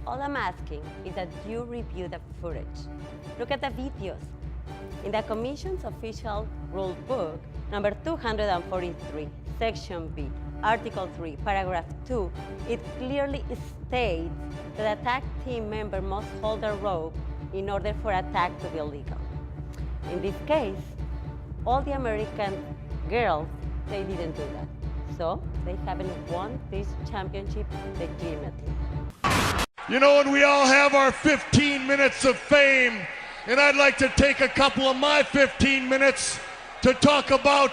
All I'm asking is that you review the footage. Look at the videos. In the Commission's official rule book, number 243, Section B, Article 3, Paragraph 2, it clearly states that a tag team member must hold a rope in order for a tag to be legal. In this case, all the American girls, they didn't do that. So they haven't won this championship legitimately. You know, and we all have our 15 minutes of fame, and I'd like to take a couple of my 15 minutes to talk about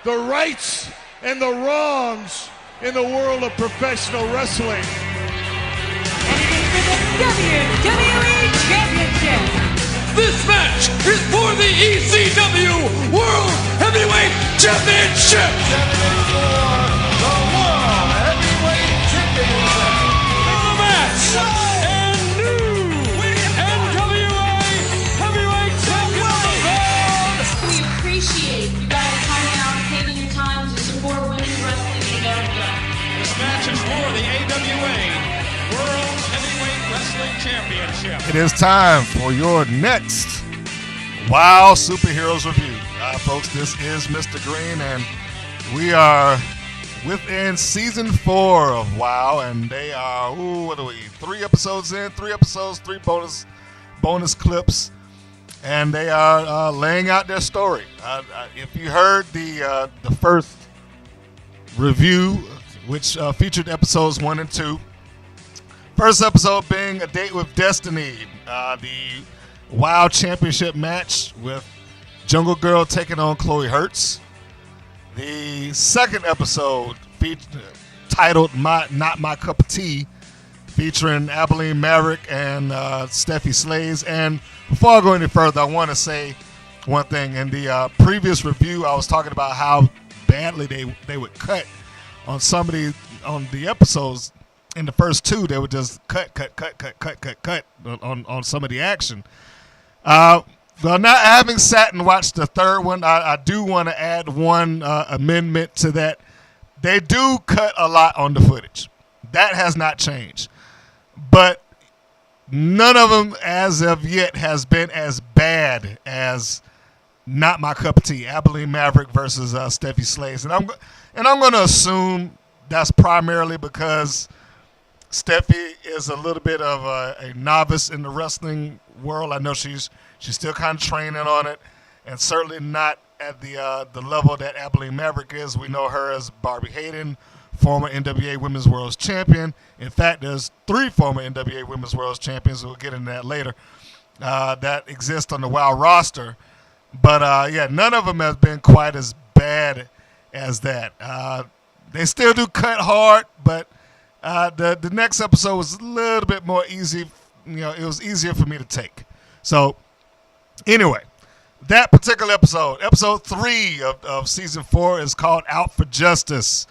the rights and the wrongs in the world of professional wrestling. And it is for the WWE Championship. This match is for the ECW World Heavyweight Championship. For the World Heavyweight Championship. The match and new NWA Heavyweight Champion. We appreciate you guys coming out and taking your time to support women's wrestling in America. This match is for the AWA World Heavyweight Wrestling Championship. It is time for your next WoW Superheroes Review. Folks, this is Mr. Green, and we are within Season 4 of WoW, and they are, 3 episodes in, 3 episodes, 3 bonus clips, and they are laying out their story. If you heard the first review, which featured episodes 1 and 2, first episode being A Date with Destiny, the WoW Championship match with Jungle Girl taking on Chloe Hertz. The second episode titled Not My Cup of Tea, featuring Abilene Maverick and Steffi Slays. And before I go any further, I want to say one thing. In the previous review, I was talking about how badly they would cut on on the episodes. In the first 2, they would just cut on some of the action. Well, not having sat and watched the third one, I do want to add one amendment to that. They do cut a lot on the footage. That has not changed. But none of them, as of yet, has been as bad as Not My Cup of Tea, Abilene Maverick versus Steffi Slays. And I'm going to assume that's primarily because Steffi is a little bit of a novice in the wrestling world. I know she's still kind of training on it, and certainly not at the level that Abilene Maverick is. We know her as Barbie Hayden, former NWA Women's World Champion. In fact, there's 3 former NWA Women's World Champions. We'll get into that later. That exist on the WoW roster, but none of them has been quite as bad as that. They still do cut hard, but the next episode was a little bit more easy. It was easier for me to take. So, anyway, that particular episode 3 of Season 4, is called Out for Justice.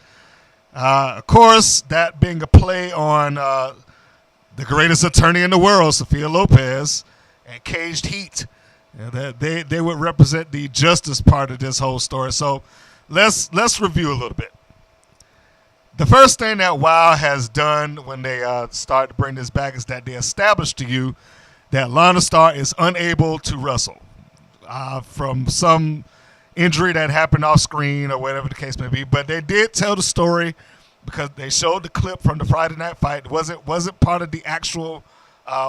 Of course, that being a play on the greatest attorney in the world, Sophia Lopez, and Caged Heat. They would represent the justice part of this whole story. So, let's review a little bit. The first thing that WoW has done when they started to bring this back is that they established to you that Lana Starr is unable to wrestle from some injury that happened off screen or whatever the case may be. But they did tell the story because they showed the clip from the Friday Night Fight. It wasn't part of the actual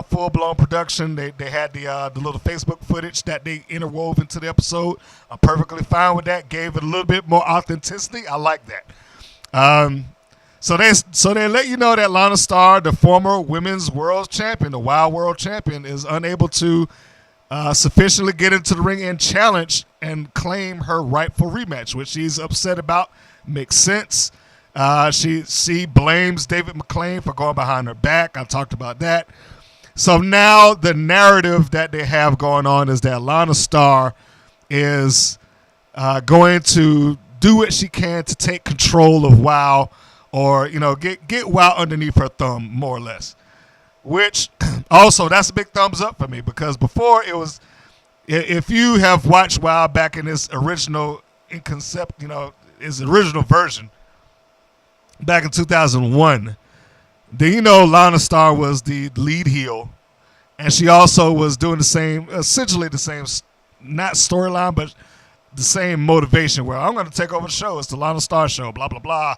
full-blown production. They had the little Facebook footage that they interwove into the episode. I'm perfectly fine with that. Gave it a little bit more authenticity. I like that. So they let you know that Lana Starr, the former Women's World Champion, the WoW World Champion, is unable to sufficiently get into the ring and challenge and claim her rightful rematch, which she's upset about. Makes sense. She blames David McClain for going behind her back. I talked about that. So now the narrative that they have going on is that Lana Starr is going to do what she can to take control of WoW, or get WoW underneath her thumb, more or less. Which also, that's a big thumbs up for me, because before it was, if you have watched WoW back in its original its original version back in 2001, Then you know Lana Starr was the lead heel, and she also was doing the same, essentially the same, not storyline, but the same motivation. Where I'm going to take over the show. It's the Lana Starr show. Blah blah blah.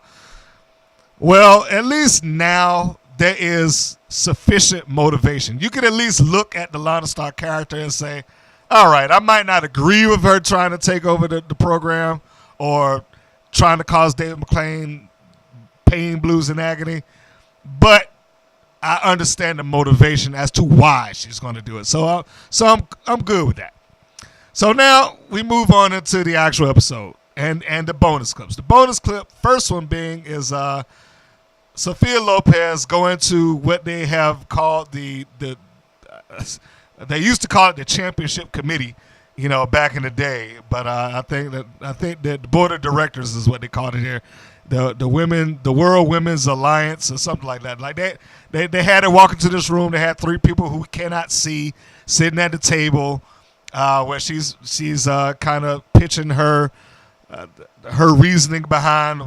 Well, at least now there is sufficient motivation. You can at least look at the Lana Starr character and say, all right, I might not agree with her trying to take over the program or trying to cause David McClain pain, blues, and agony, but I understand the motivation as to why she's going to do it. So I'm good with that. So now we move on into the actual episode and the bonus clips. The bonus clip, first one being is Sophia Lopez going to what they have called they used to call it the championship committee, back in the day. But I think that the board of directors is what they called it here, the World Women's Alliance or something like that. Like they had her walk into this room. They had 3 people who cannot see sitting at the table, where she's kind of pitching her reasoning behind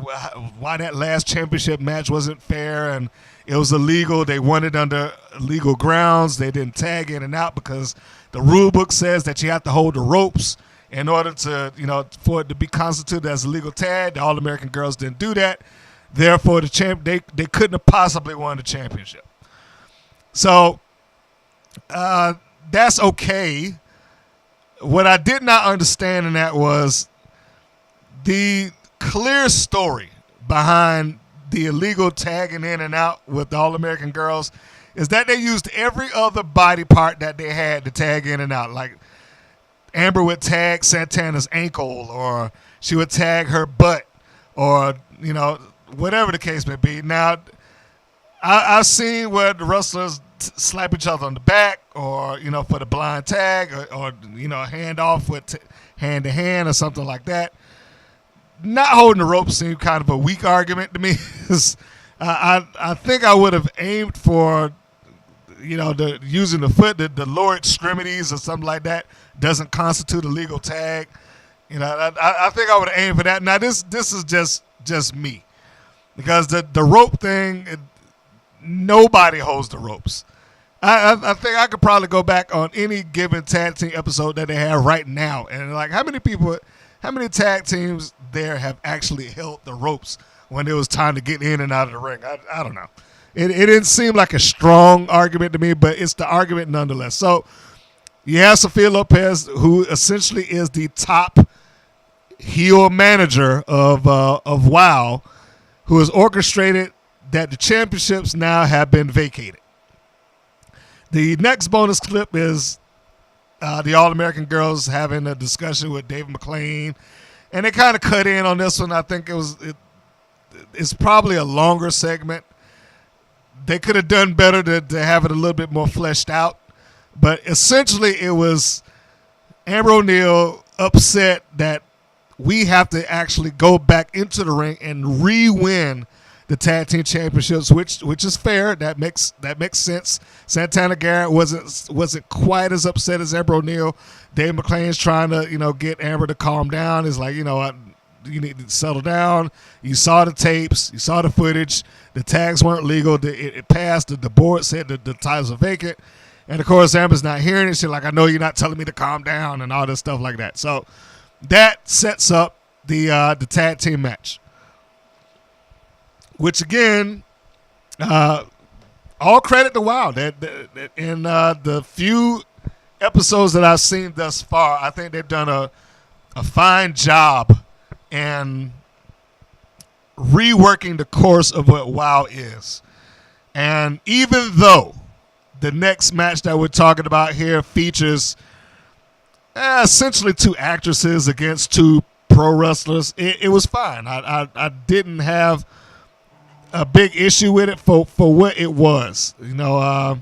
why that last championship match wasn't fair and it was illegal. They won it under legal grounds. They didn't tag in and out because the rule book says that you have to hold the ropes in order to, for it to be constituted as a legal tag. The All-American girls didn't do that. Therefore, they couldn't have possibly won the championship. So that's okay. What I did not understand in that was the clear story behind the illegal tagging in and out with the All-American girls is that they used every other body part that they had to tag in and out. Like Amber would tag Santana's ankle, or she would tag her butt, or, whatever the case may be. Now, I've seen where the wrestlers slap each other on the back, or, for the blind tag, or hand off with hand to hand or something like that. Not holding the rope seemed kind of a weak argument to me. I think I would have aimed for, using the foot, the lower extremities or something like that doesn't constitute a legal tag. I think I would have aimed for that. Now this is just me, because the rope thing, nobody holds the ropes. I think I could probably go back on any given tag team episode that they have right now, and like how many tag teams there have actually held the ropes when it was time to get in and out of the ring? I don't know. It didn't seem like a strong argument to me, but it's the argument nonetheless. So you have Sophia Lopez, who essentially is the top heel manager of WOW, who has orchestrated that the championships now have been vacated. The next bonus clip is the All-American girls having a discussion with David McClain, and they kind of cut in on this one. I think it's probably a longer segment. They could have done better to have it a little bit more fleshed out, but essentially it was Amber O'Neal upset that we have to actually go back into the ring and re-win the tag team championships, which is fair. That makes sense. Santana Garrett wasn't quite as upset as Amber O'Neal. Dave McClain's trying to get Amber to calm down. He's like, you need to settle down. You saw the tapes, you saw the footage. The tags weren't legal. It passed. The board said that the titles are vacant, and of course Amber's not hearing it. She's like, I know you're not telling me to calm down and all this stuff like that. So that sets up the tag team match, which again, all credit to WOW. That in the few episodes that I've seen thus far, I think they've done a fine job in reworking the course of what WOW is. And even though the next match that we're talking about here features essentially 2 actresses against 2 pro wrestlers, it was fine. I didn't have a big issue with it for what it was, but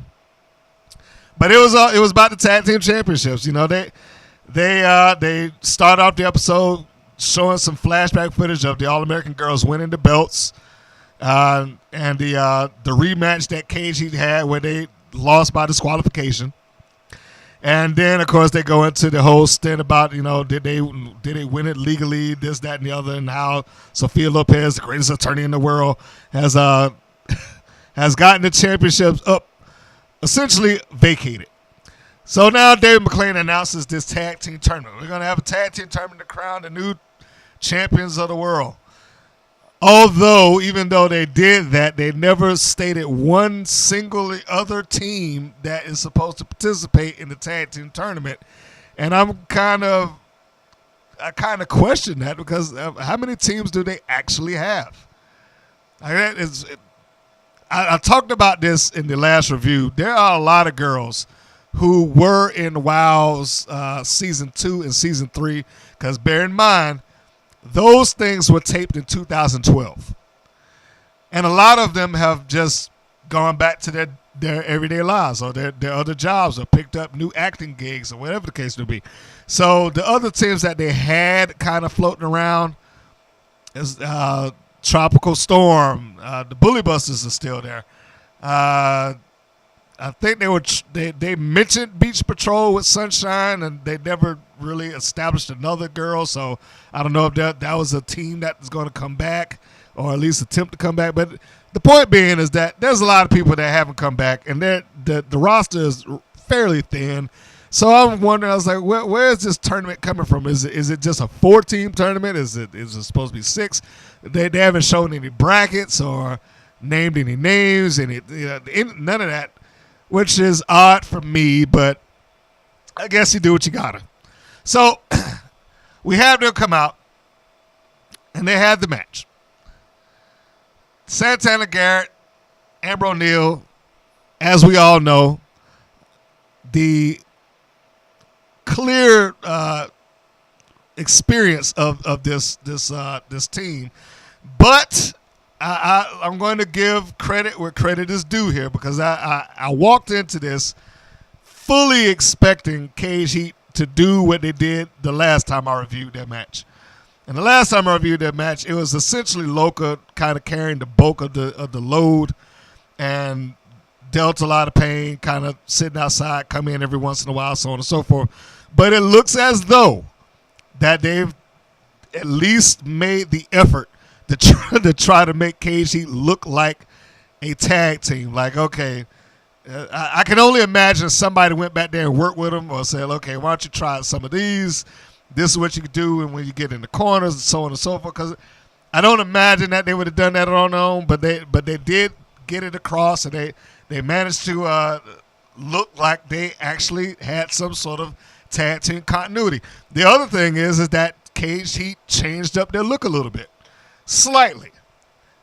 it was about the tag team championships. They start off the episode showing some flashback footage of the All-American girls winning the belts, and the rematch that Cage Heat had where they lost by disqualification. And then, of course, they go into the whole stint about, did they win it legally, this, that, and the other, and how Sophia Lopez, the greatest attorney in the world, has has gotten the championships up, essentially vacated. So now David McLean announces this tag team tournament. We're going to have a tag team tournament to crown the new champions of the world. Although, even though they did that, they never stated one single other team that is supposed to participate in the tag team tournament. And I kind of question that, because how many teams do they actually have? I talked about this in the last review. There are a lot of girls who were in WoW's Season 2 and Season 3, because bear in mind, those things were taped in 2012. And a lot of them have just gone back to their everyday lives or their other jobs, or picked up new acting gigs, or whatever the case may be. So the other teams that they had kind of floating around is Tropical Storm. The Bully Busters are still there. I think they mentioned Beach Patrol with Sunshine, and they never really established another girl. So I don't know if that was a team that is going to come back, or at least attempt to come back. But the point being is that there's a lot of people that haven't come back, and the roster is fairly thin. So I'm wondering, I was like, where is this tournament coming from? Is it just a 4-team tournament? Is it supposed to be 6? They haven't shown any brackets or named any names, none of that, which is odd for me, but I guess you do what you gotta. So we have them come out, and they had the match. Santana Garrett, Amber O'Neal, as we all know, the clear experience of this team, but I'm going to give credit where credit is due here, because I walked into this fully expecting Cage Heat to do what they did the last time I reviewed that match. And the last time I reviewed that match, it was essentially Loca kind of carrying the bulk of the load, and dealt a lot of pain, kind of sitting outside, come in every once in a while, so on and so forth. But it looks as though that they've at least made the effort to try to make Cage Heat look like a tag team. Like, okay, I can only imagine somebody went back there and worked with them, or said, okay, why don't you try some of these? This is what you can do, and when you get in the corners, and so on and so forth. Because I don't imagine that they would have done that on their own, but they did get it across, and they managed to look like they actually had some sort of tag team continuity. The other thing is that Cage Heat changed up their look a little bit, slightly.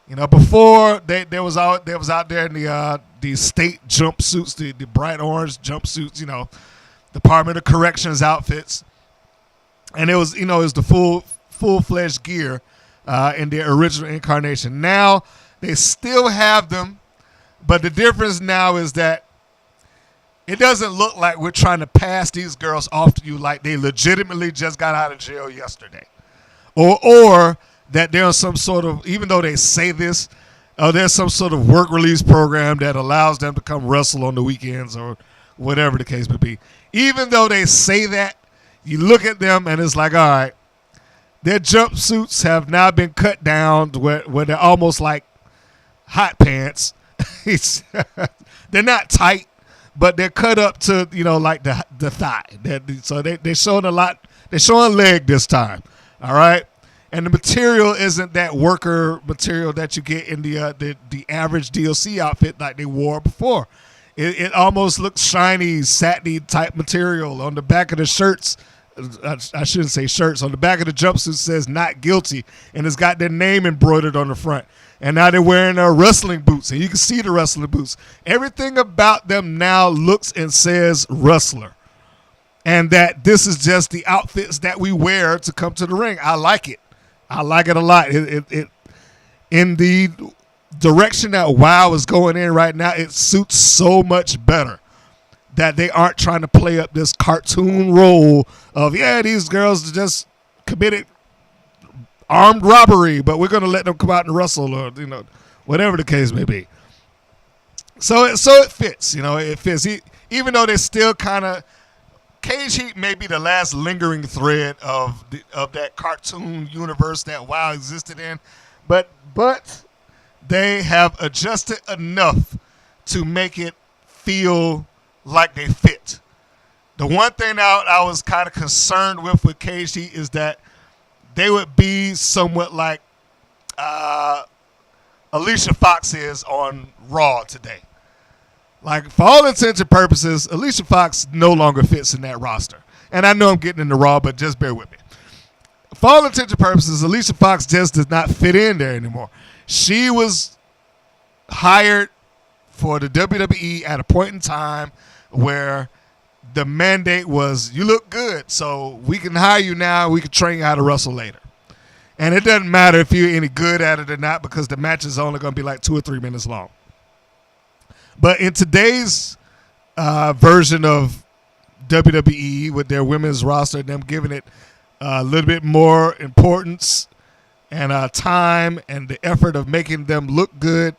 You know, before they was out there in the state jumpsuits, the bright orange jumpsuits, you know, Department of Corrections outfits, and it was the full-fledged gear in their original incarnation. Now they still have them, but the difference now is that it doesn't look like we're trying to pass these girls off to you like they legitimately just got out of jail yesterday, or that there's some sort of, even though they say this, there's some sort of work release program that allows them to come wrestle on the weekends or whatever the case may be. Even though they say that, you look at them and it's like, all right, their jumpsuits have now been cut down to where they're almost like hot pants. They're not tight, but they're cut up to, like the thigh. So they're showing a lot. They're showing leg this time, all right? And the material isn't that worker material that you get in the average DLC outfit like they wore before. It almost looks shiny, satiny type material. On the back of the shirts, I shouldn't say shirts, on the back of the jumpsuit says "not guilty," and it's got their name embroidered on the front. And now they're wearing wrestling boots, and you can see the wrestling boots. Everything about them now looks and says wrestler. And that this is just the outfits that we wear to come to the ring. I like it. I like it a lot. It in the direction that WoW is going in right now, it suits so much better that they aren't trying to play up this cartoon role of, these girls just committed armed robbery, but we're going to let them come out and wrestle, or whatever the case may be. So it fits. It fits. Even though they're still kind of, Cage Heat may be the last lingering thread of that cartoon universe that WoW existed in, but they have adjusted enough to make it feel like they fit. The one thing I was kind of concerned with Cage Heat is that they would be somewhat like Alicia Fox is on Raw today. Like, for all intents and purposes, Alicia Fox no longer fits in that roster. And I know I'm getting into Raw, but just bear with me. For all intents and purposes, Alicia Fox just does not fit in there anymore. She was hired for the WWE at a point in time where the mandate was, you look good, so we can hire you now, we can train you how to wrestle later. And it doesn't matter if you're any good at it or not, because the match is only going to be like 2 or 3 minutes long. But in today's version of WWE with their women's roster, them giving it a little bit more importance and time and the effort of making them look good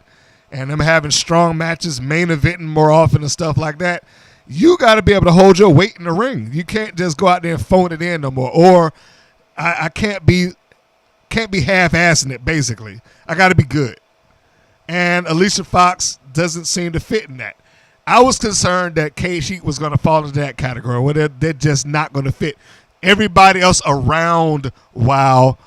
and them having strong matches, main eventing more often and stuff like that, you got to be able to hold your weight in the ring. You can't just go out there and phone it in no more. Or I can't be half-assing it, basically. I got to be good. And Alicia Fox doesn't seem to fit in that. I was concerned that Cage Heat was going to fall into that category where they're just not going to fit. Everybody else around WoW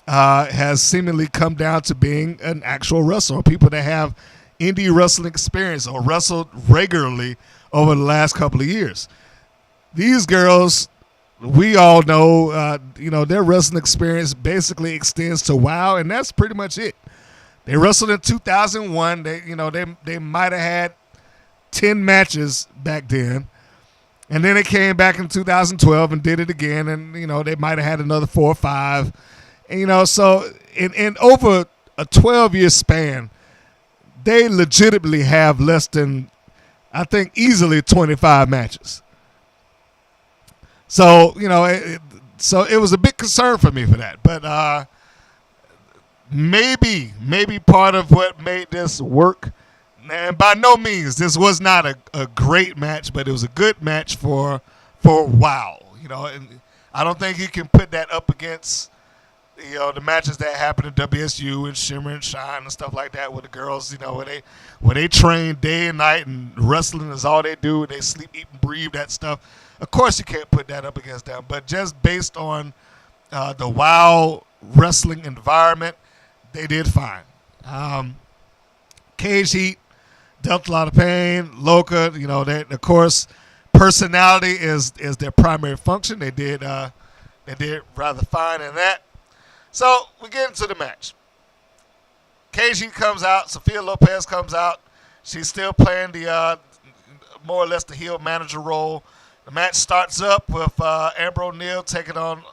has seemingly come down to being an actual wrestler, people that have indie wrestling experience or wrestled regularly over the last couple of years. These girls, we all know, their wrestling experience basically extends to WoW, and that's pretty much it. They wrestled in 2001. They might have had 10 matches back then, and then they came back in 2012 and did it again, and they might have had another 4 or 5. And, so in over a 12-year span, they legitimately have less than, I think, easily 25 matches. So, it was a big concern for me for that. But maybe part of what made this work, and by no means, this was not a great match, but it was a good match for WoW. And I don't think you can put that up against the matches that happen at WSU and Shimmer and Shine and stuff like that with the girls, where they train day and night and wrestling is all they do. They sleep, eat, and breathe that stuff. Of course you can't put that up against them, but just based on the WoW wrestling environment, they did fine. Cage Heat dealt a lot of pain. Loca, of course, personality is their primary function. They did rather fine in that. So we get into the match. Cage Heat comes out. Sophia Lopez comes out. She's still playing the more or less the heel manager role. The match starts up with Amber O'Neal taking on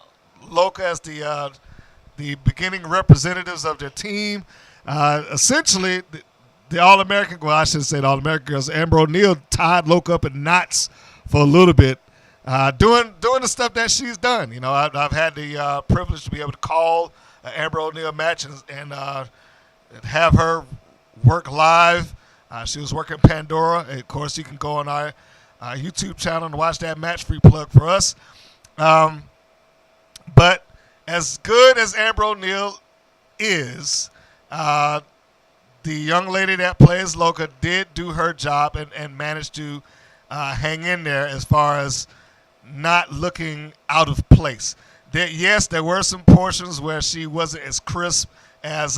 Loca as the beginning representatives of their team. Essentially, the All-American, well, I shouldn't say the All-American girls, Amber O'Neal tied Loca up in knots for a little bit, doing the stuff that she's done. I've had the privilege to be able to call an Amber O'Neal match and have her work live. She was working Pandora. And of course, you can go on our YouTube channel and watch that match. Free plug for us. But as good as Amber O'Neal is, the young lady that plays Loca did do her job and managed to hang in there as far as not looking out of place. Yes, there were some portions where she wasn't as crisp as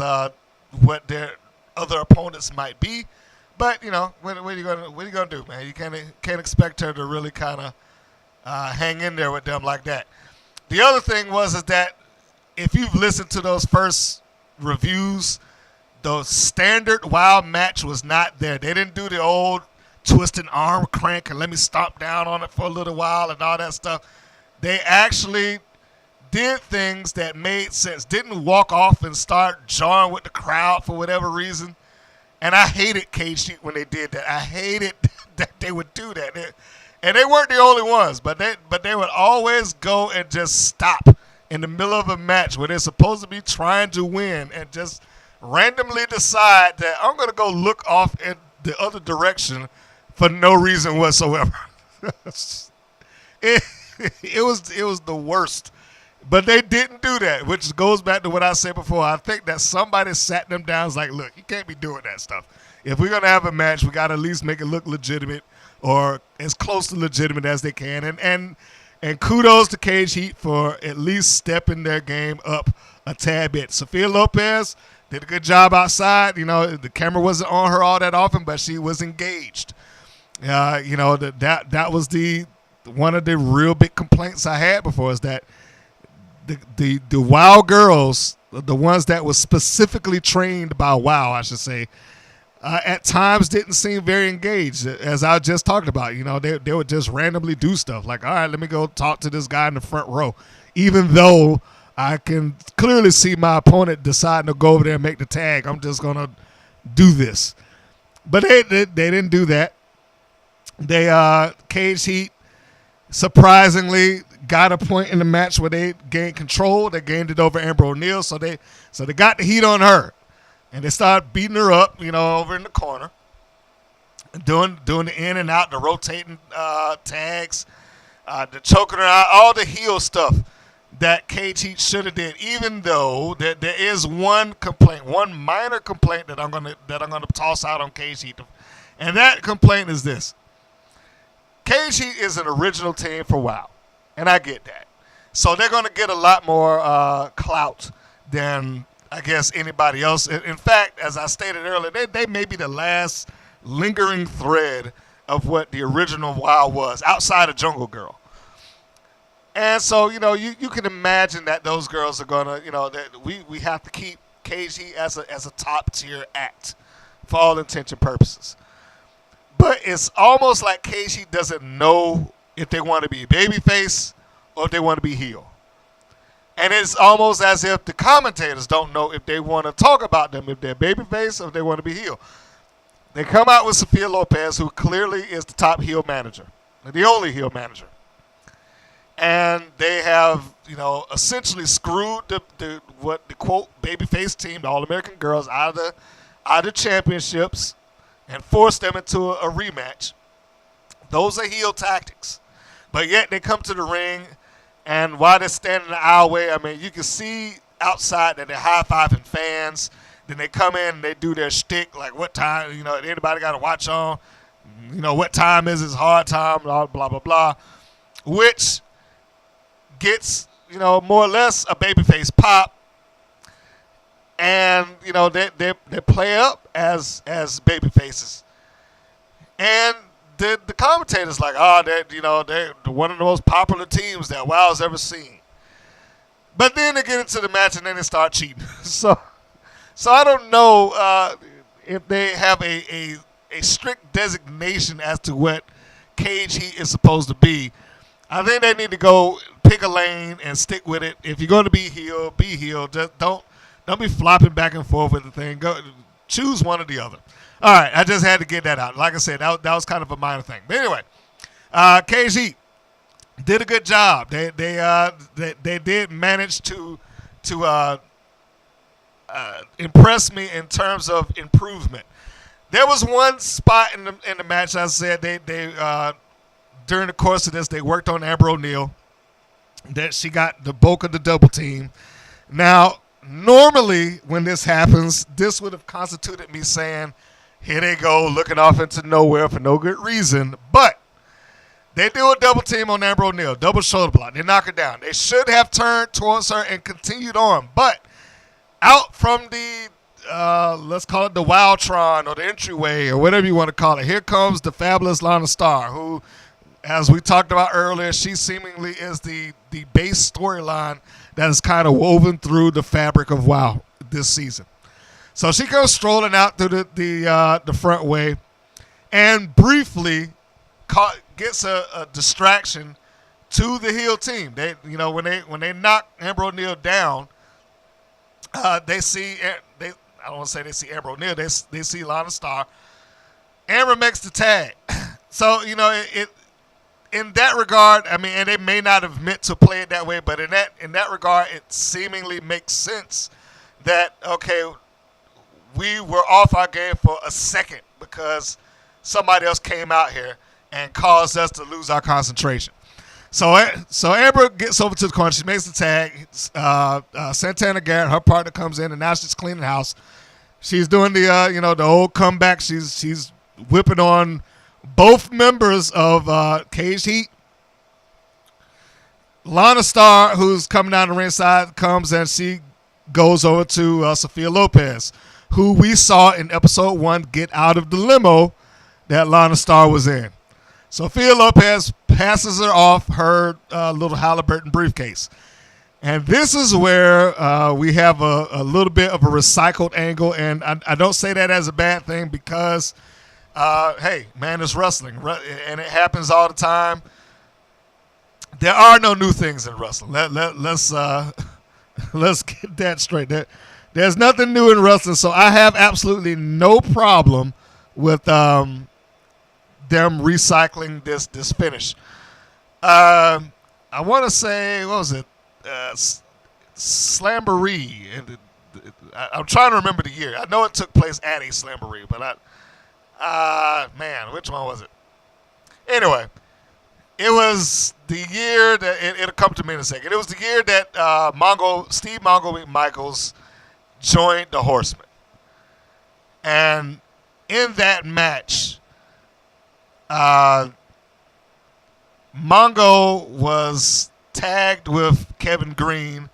what their other opponents might be, but what are you gonna do, man? You can't expect her to really kind of hang in there with them like that. The other thing is that if you've listened to those first reviews, the standard WoW match was not there. They didn't do the old twisting arm crank and let me stomp down on it for a little while and all that stuff. They actually did things that made sense. Didn't walk off and start jawing with the crowd for whatever reason. And I hated Cage Heat when they did that. I hated that they would do that. And they weren't the only ones, but they would always go and just stop in the middle of a match where they're supposed to be trying to win and just randomly decide that I'm going to go look off in the other direction for no reason whatsoever. It was the worst. But they didn't do that, which goes back to what I said before. I think that somebody sat them down and was like, look, you can't be doing that stuff. If we're going to have a match, we got to at least make it look legitimate or as close to legitimate as they can. And kudos to Cage Heat for at least stepping their game up a tad bit. Sophia Lopez did a good job outside. You know, the camera wasn't on her all that often, but she was engaged. You know, that was one of the real big complaints I had before is that the WoW girls, the ones that was specifically trained by WoW, I should say, at times didn't seem very engaged, as I just talked about. You know, they would just randomly do stuff like, all right, let me go talk to this guy in the front row, even though I can clearly see my opponent deciding to go over there and make the tag. I'm just going to do this. But they didn't do that. Cage Heat surprisingly got a point in the match where they gained control. They gained it over Amber O'Neal, so they got the heat on her. And they started beating her up, you know, over in the corner, doing the in and out, the rotating tags, the choking her out, all the heel stuff that Cage Heat should have did. Even though there is one minor complaint that I'm gonna toss out on Cage Heat, and that complaint is this: Cage Heat is an original team for WoW, and I get that. So they're gonna get a lot more clout than I guess anybody else. In fact, as I stated earlier, they may be the last lingering thread of what the original WoW was outside of Jungle Girl. And so, you know, you can imagine that those girls are going to, you know, that we have to keep Cage Heat as a top tier act for all intents and purposes. But it's almost like Cage Heat doesn't know if they want to be babyface or if they want to be heel. And it's almost as if the commentators don't know if they want to talk about them, if they're babyface or if they want to be heel. They come out with Sophia Lopez, who clearly is the top heel manager, the only heel manager. And they have, you know, essentially screwed the quote babyface team, the All-American girls, out of the championships and forced them into a rematch. Those are heel tactics. But yet they come to the ring, and while they're standing the aisleway, I mean, you can see outside that they're high-fiving fans. Then they come in and they do their shtick, like what time, you know, anybody got a watch on? You know, what time is it's hard time, blah, blah, blah, blah. Which gets, you know, more or less a babyface pop. And, you know, they play up as babyfaces. And the commentators like, they're one of the most popular teams that WoW's ever seen. But then they get into the match and then they start cheating. So I don't know if they have a strict designation as to what Cage Heat is supposed to be. I think they need to go pick a lane and stick with it. If you're going to be heel, be heel. Just don't be flopping back and forth with the thing. Go choose one or the other. All right, I just had to get that out. Like I said, that was kind of a minor thing. But anyway, Cage Heat did a good job. They did manage to impress me in terms of improvement. There was one spot in the match. I said they during the course of this they worked on Amber O'Neal. That she got the bulk of the double team. Now, normally when this happens, this would have constituted me saying, here they go, looking off into nowhere for no good reason. But they do a double team on Amber O'Neal, double shoulder block. They knock her down. They should have turned towards her and continued on. But out from the, let's call it the Wildtron or the entryway or whatever you want to call it, here comes the fabulous Lana Starr, who, as we talked about earlier, she seemingly is the base storyline that is kind of woven through the fabric of WoW this season. So she goes strolling out through the front way and briefly gets a distraction to the heel team. They, you know, when they knock Amber O'Neal down, they see I don't want to say they see Amber O'Neal. They see Lana Starr. Amber makes the tag. So, you know, it in that regard, I mean, and they may not have meant to play it that way, but in that regard, it seemingly makes sense that, okay, we were off our game for a second because somebody else came out here and caused us to lose our concentration. So Amber gets over to the corner. She makes the tag. Santana Garrett, her partner, comes in, and now she's cleaning house. She's doing the the old comeback. She's whipping on both members of Cage Heat. Lana Starr, who's coming down the ringside, comes and she goes over to Sophia Lopez, who we saw in episode 1 get out of the limo that Lana Starr was in. Sophia Lopez passes her off her little Halliburton briefcase. And this is where we have a little bit of a recycled angle. And I don't say that as a bad thing because, hey, man, it's wrestling. And it happens all the time. There are no new things in wrestling. Let's get that straight. There's nothing new in wrestling. So I have absolutely no problem with them recycling this finish. I want to say, what was it? Slamboree. I'm trying to remember the year. I know it took place at a Slamboree, but man, which one was it? Anyway, it was the year that it'll come to me in a second. It was the year that Steve Mongo McMichaels joined the Horsemen, and in that match, Mongo was tagged with Kevin Green,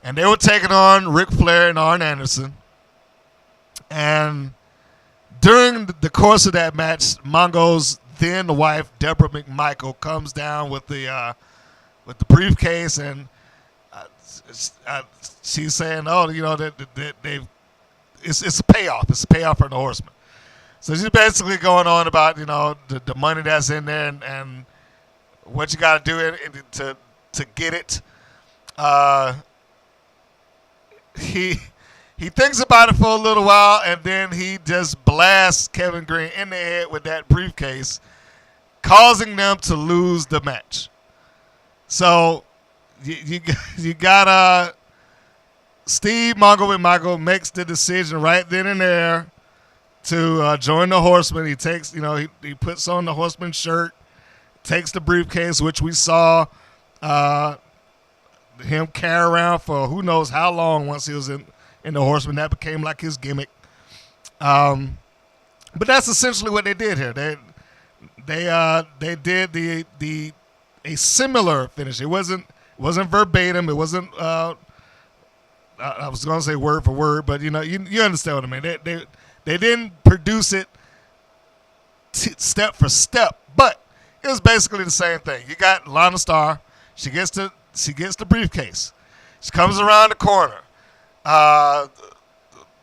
and they were taking on Ric Flair and Arn Anderson. And during the course of that match, Mongo's then wife, Deborah McMichael, comes down with the briefcase, and she's saying, "Oh, that it's a payoff. It's a payoff for the Horsemen." So she's basically going on about the money that's in there and what you got to do to get it. He thinks about it for a little while, and then he just blasts Kevin Green in the head with that briefcase, causing them to lose the match. So you got Steve Mongo McMichael makes the decision right then and there to join the Horsemen. He takes, he puts on the Horseman shirt, takes the briefcase, which we saw him carry around for who knows how long once he was in the Horsemen. That became like his gimmick. But that's essentially what they did here. They did a similar finish. It wasn't verbatim. It wasn't I was going to say word for word, but you understand what I mean. They didn't produce it step for step, but it was basically the same thing. You got Lana Starr. She gets the briefcase. She comes around the corner.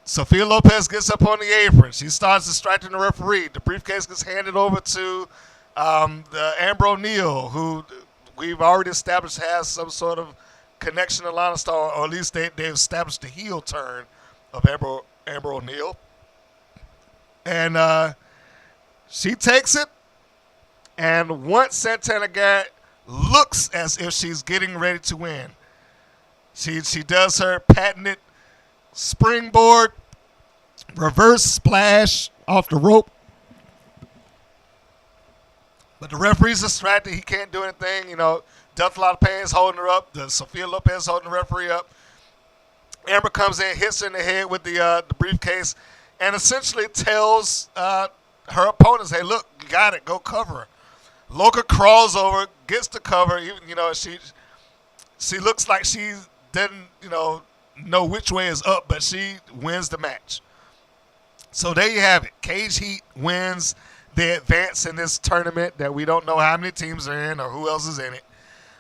Sophia Lopez gets up on the apron. She starts distracting the referee. The briefcase gets handed over to Amber O'Neal, who we've already established has some sort of connection to Lana Starr, or at least they've established the heel turn of Amber O'Neal. And she takes it, and once Santana Garrett looks as if she's getting ready to win, she does her patented springboard reverse splash off the rope. But the referee's distracted. He can't do anything. Duff a lot of pains holding her up. The Sophia Lopez holding the referee up. Amber comes in, hits her in the head with the briefcase, and essentially tells her opponents, "Hey, look, you got it. Go cover her." Loca crawls over, gets the cover. She looks like she didn't know which way is up, but she wins the match. So there you have it. Cage Heat wins. They advance in this tournament that we don't know how many teams are in or who else is in it.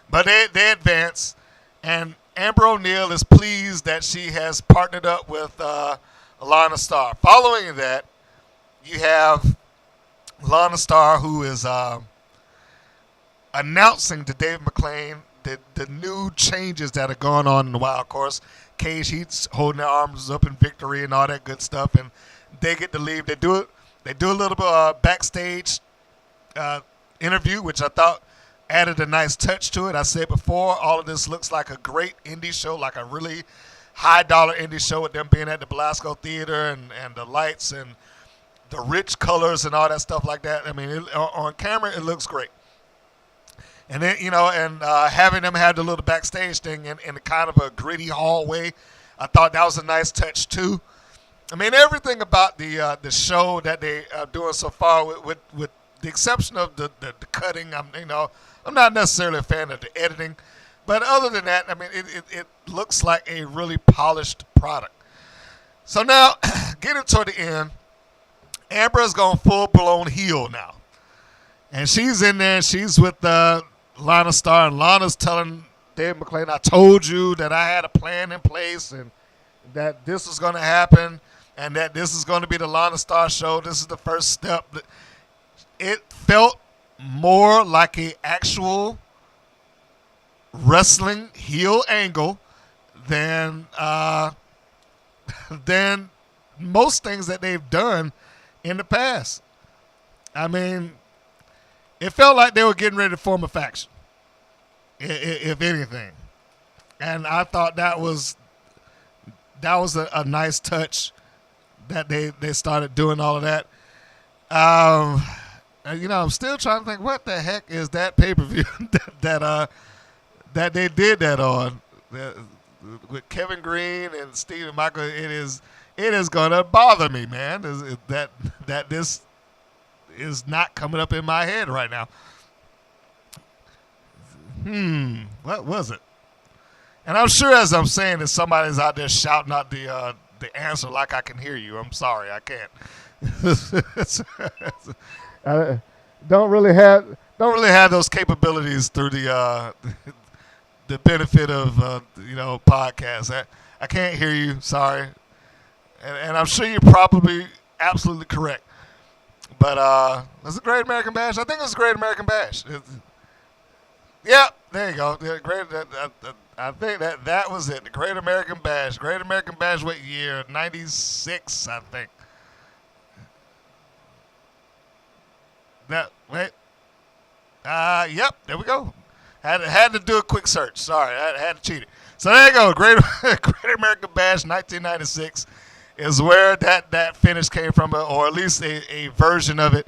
But they advance, and Amber O'Neal is pleased that she has partnered up with Lana Starr. Following that, you have Lana Starr, who is announcing to Dave McClain the new changes that are going on in the Wild Course. Cage Heat's holding their arms up in victory and all that good stuff, and they get to leave. They do a little bit of backstage interview, which I thought added a nice touch to it. I said before, all of this looks like a great indie show, like a really high-dollar indie show with them being at the Belasco Theater and the lights and the rich colors and all that stuff like that. I mean, on camera, it looks great. And then, and having them have the little backstage thing in a kind of a gritty hallway, I thought that was a nice touch too. I mean, everything about the show that they are doing so far, with the exception of the cutting, I'm not necessarily a fan of the editing, but other than that, I mean, it looks like a really polished product. So now, getting toward the end, Amber has gone full-blown heel now. And she's in there, and she's with Lana Starr, and Lana's telling Dave McClain, I told you that I had a plan in place and that this was going to happen and that this is going to be the Lana Starr show. This is the first step. It felt more like an actual wrestling heel angle than most things that they've done in the past. I mean, it felt like they were getting ready to form a faction, if anything. And I thought that was a nice touch that they started doing all of that. I'm still trying to think, what the heck is that pay-per-view that they did that on with Kevin Green and Steven Michael. It is gonna bother me, man. That this is not coming up in my head right now. What was it? And I'm sure as I'm saying that somebody's out there shouting out the answer like I can hear you. I'm sorry, I can't. I don't really have those capabilities through the benefit of podcasts. I can't hear you. Sorry, and I'm sure you're probably absolutely correct. But it's a Great American Bash. I think it's a Great American Bash. Yeah, there you go. I think that was it. The Great American Bash. Great American Bash. What year? 96, I think. Yep. There we go. Had to do a quick search. Sorry, I had to cheat it. So there you go. Great American Bash, 1996, is where that finish came from, or at least a version of it.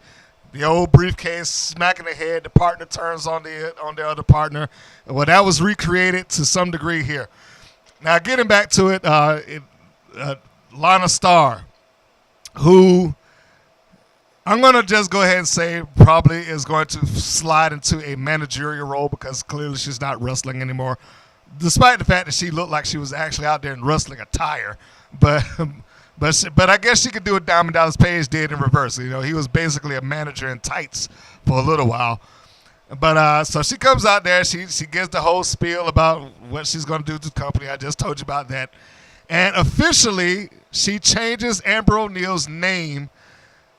The old briefcase smacking the head, the partner turns on the other partner. Well, that was recreated to some degree here. Now, getting back to it, Lana Starr, who I'm going to just go ahead and say probably is going to slide into a managerial role because clearly she's not wrestling anymore, despite the fact that she looked like she was actually out there in wrestling attire. But I guess she could do what Diamond Dallas Page did in reverse. He was basically a manager in tights for a little while. But so she comes out there. She gives the whole spiel about what she's going to do to the company. I just told you about that. And officially, she changes Amber O'Neill's name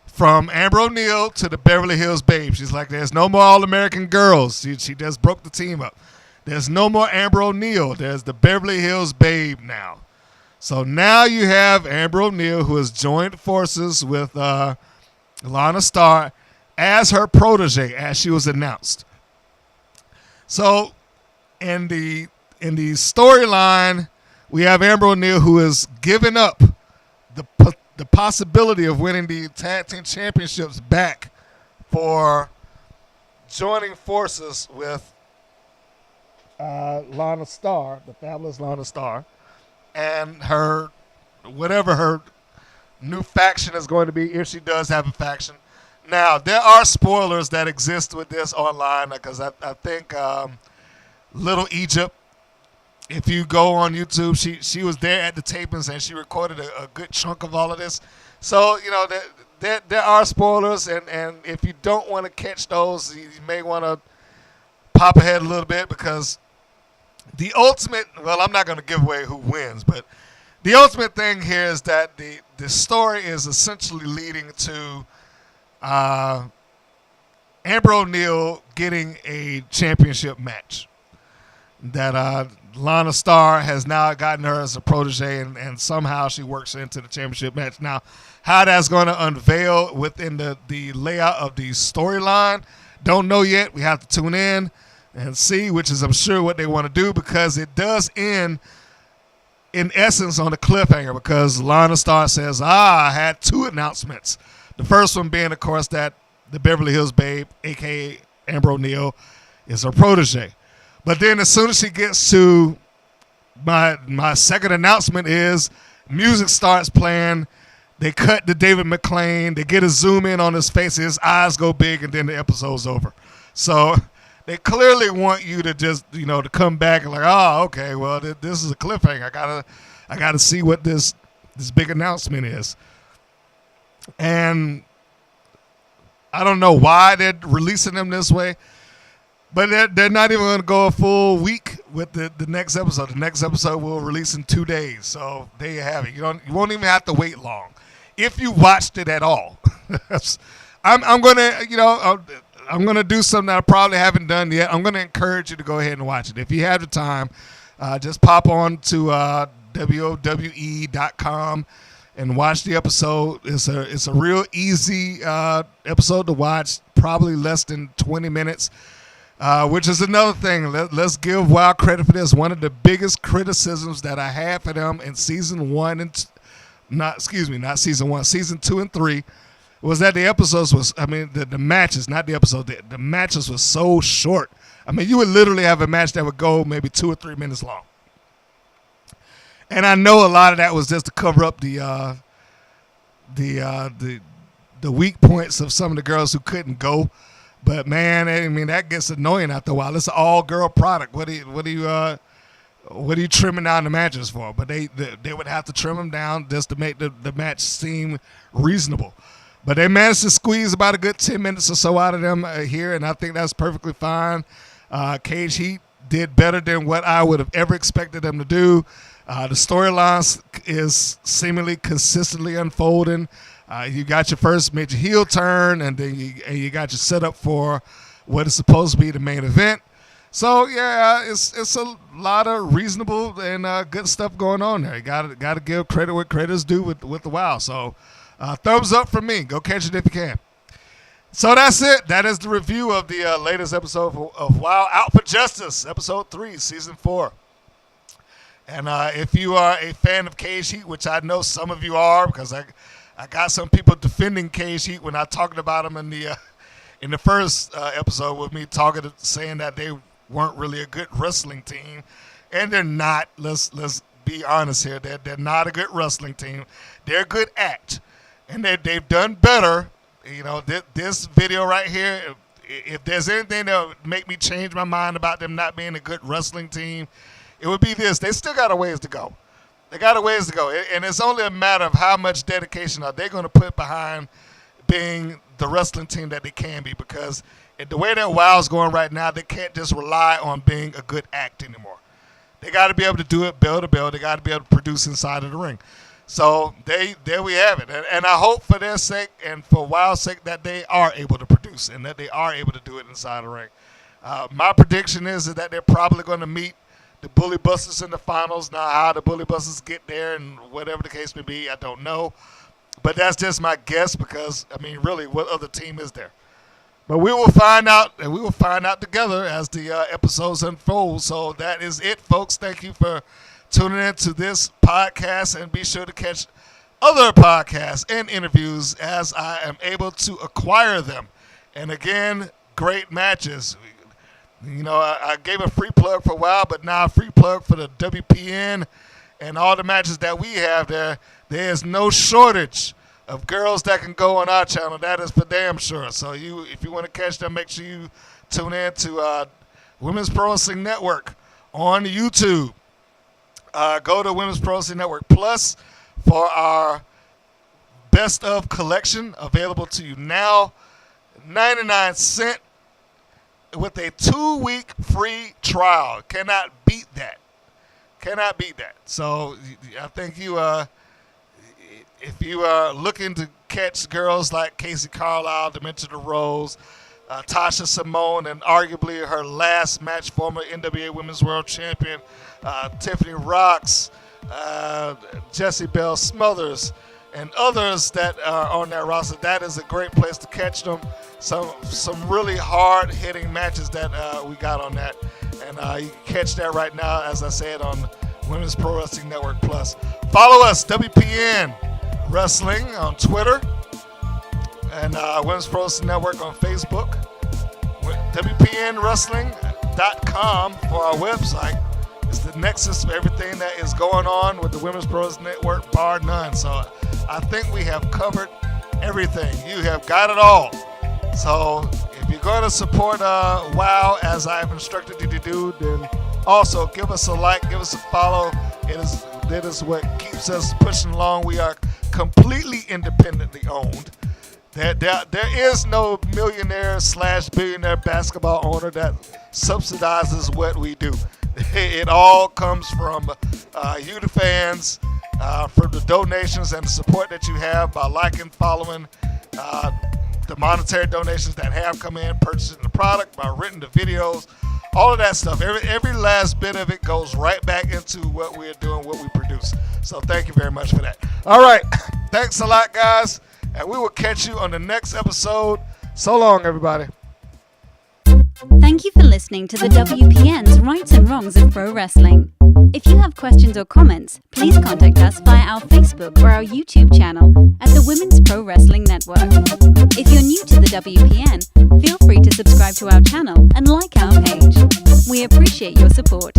from Amber O'Neill to the Beverly Hills Babe. She's like, there's no more All-American Girls. She just broke the team up. There's no more Amber O'Neill. There's the Beverly Hills Babe now. So now you have Amber O'Neil, who has joined forces with Lana Starr as her protege, as she was announced. So in the storyline, we have Amber O'Neil, who has given up the possibility of winning the tag team championships back for joining forces with Lana Starr, the fabulous Lana Starr, and whatever her new faction is going to be, if she does have a faction. Now, there are spoilers that exist with this online because I think Little Egypt, if you go on YouTube, she was there at the tapings and she recorded a good chunk of all of this. So, there are spoilers, and if you don't want to catch those, you may want to pop ahead a little bit because the ultimate, well, I'm not going to give away who wins, but the ultimate thing here is that the story is essentially leading to Amber O'Neil getting a championship match. That Lana Starr has now gotten her as a protege, and somehow she works into the championship match. Now, how that's going to unveil within the layout of the storyline, don't know yet. We have to tune in and see, which is, I'm sure, what they want to do, because it does end, in essence, on a cliffhanger, because Lana Starr says, I had two announcements. The first one being, of course, that the Beverly Hills Babe, a.k.a. Amber O'Neil, is her protege. But then as soon as she gets to my second announcement is music starts playing. They cut to David McClain. They get a zoom in on his face. His eyes go big, and then the episode's over. So they clearly want you to just, to come back and like, oh, okay, well, this is a cliffhanger. I gotta see what this big announcement is. And I don't know why they're releasing them this way, but they're not even going to go a full week with the next episode. The next episode will release in 2 days. So there you have it. You won't even have to wait long if you watched it at all. I'm gonna do something that I probably haven't done yet. I'm gonna encourage you to go ahead and watch it if you have the time. Just pop on to WOWE.com and watch the episode. It's a real easy episode to watch. Probably less than 20 minutes. Which is another thing. Let's give WOW credit for this. One of the biggest criticisms that I had for them in season 1 not season 1, season 2 and 3 was that the episodes the matches, not the episode, the matches were so short. I mean, you would literally have a match that would go maybe 2 or 3 minutes long. And I know a lot of that was just to cover up the weak points of some of the girls who couldn't go. But man, I mean, that gets annoying after a while. It's an all-girl product. What are you trimming down the matches for? But they would have to trim them down just to make the match seem reasonable. But they managed to squeeze about a good 10 minutes or so out of them here, and I think that's perfectly fine. Cage Heat did better than what I would have ever expected them to do. The storyline is seemingly consistently unfolding. You got your first major heel turn, and then you got your setup for what is supposed to be the main event. So yeah, it's a lot of reasonable and good stuff going on there. You got to give credit where credit is due with the WOW. So thumbs up from me. Go catch it if you can. So that's it. That is the review of the latest episode of WOW Out for Justice, episode 3, season 4. And if you are a fan of Cage Heat, which I know some of you are, because I got some people defending Cage Heat when I talked about them in the first episode with me saying that they weren't really a good wrestling team, and they're not. Let's be honest here. They're not a good wrestling team. They're a good act, and they've done better. This video right here. If there's anything that would make me change my mind about them not being a good wrestling team, it would be this. They still got a ways to go. They got a ways to go, and it's only a matter of how much dedication are they going to put behind being the wrestling team that they can be, because the way that WOW's going right now, they can't just rely on being a good act anymore. They got to be able to do it bell to bell. They got to be able to produce inside of the ring. So there we have it, and I hope for their sake and for WOW's sake that they are able to produce and that they are able to do it inside the ring. My prediction is that they're probably going to meet the Bully Busters in the finals. Now, how the Bully Busters get there and whatever the case may be, I don't know. But that's just my guess because, really, what other team is there? But we will find out, and we will find out together as the episodes unfold. So that is it, folks. Thank you for tuning in to this podcast, and be sure to catch other podcasts and interviews as I am able to acquire them. And again, great matches. I gave a free plug for a while, but now a free plug for the WPN and all the matches that we have there. There is no shortage of girls that can go on our channel. That is for damn sure. So if you want to catch them, make sure you tune in to Women's Pro Wrestling Network on YouTube. Go to Women's Pro Wrestling Network Plus for our Best of collection available to you now. 99 cents. With a 2-week free trial. Cannot beat that. So I think if you are looking to catch girls like Casey Carlisle, Dementia Rose, Tasha Simone, and arguably her last match, former NWA Women's World Champion, Tiffany Rocks, Jessie Belle Smothers, and others that are on that roster, that is a great place to catch them. Some really hard-hitting matches that we got on that. And you can catch that right now, as I said, on Women's Pro Wrestling Network Plus. Follow us, WPN Wrestling on Twitter, and Women's Pro Wrestling Network on Facebook. WPNWrestling.com for our website. It's the nexus of everything that is going on with the Women's Pro Wrestling Network, bar none. So I think we have covered everything. You have got it all. So if you're going to support WOW as I've instructed you to do, then also give us a like, give us a follow. That is what keeps us pushing along. We are completely independently owned. There is no millionaire/billionaire basketball owner that subsidizes what we do. It all comes from you, the fans, from the donations and the support that you have by liking, following, the monetary donations that have come in, purchasing the product, by renting the videos, all of that stuff. Every last bit of it goes right back into what we're doing, what we produce. So thank you very much for that. All right. Thanks a lot, guys. And we will catch you on the next episode. So long, everybody. Thank you for listening to the WPN's Rights and Wrongs of Pro Wrestling. If you have questions or comments, please contact us via our Facebook or our YouTube channel at the Women's Pro Wrestling Network. If you're new to the WPN, feel free to subscribe to our channel and like our page. We appreciate your support.